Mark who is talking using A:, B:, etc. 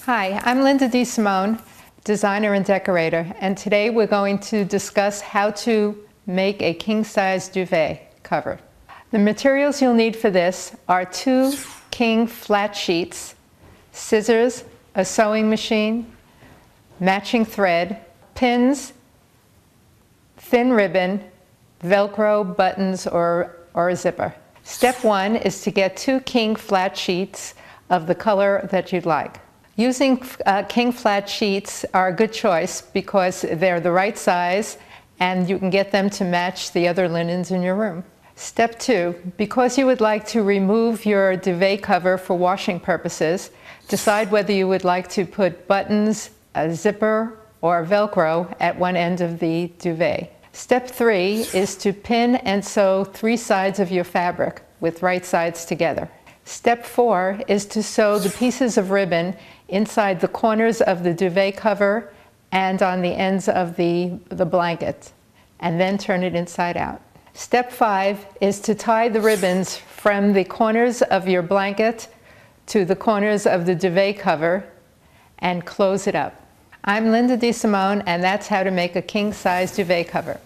A: Hi, I'm Linda DeSimone, designer and decorator, and today we're going to discuss how to make a king-size duvet cover. The materials you'll need for this are 2 king flat sheets, scissors, a sewing machine, matching thread, pins, thin ribbon, Velcro, buttons, or a zipper. Step 1 is to get 2 king flat sheets of the color that you'd like. Using king flat sheets are a good choice because they're the right size and you can get them to match the other linens in your room. Step 2, because you would like to remove your duvet cover for washing purposes, decide whether you would like to put buttons, a zipper, or Velcro at one end of the duvet. Step 3 is to pin and sew 3 sides of your fabric with right sides together. Step 4 is to sew the pieces of ribbon inside the corners of the duvet cover and on the ends of the blanket, and then turn it inside out. Step 5 is to tie the ribbons from the corners of your blanket to the corners of the duvet cover and close it up. I'm Linda DeSimone, and that's how to make a king-size duvet cover.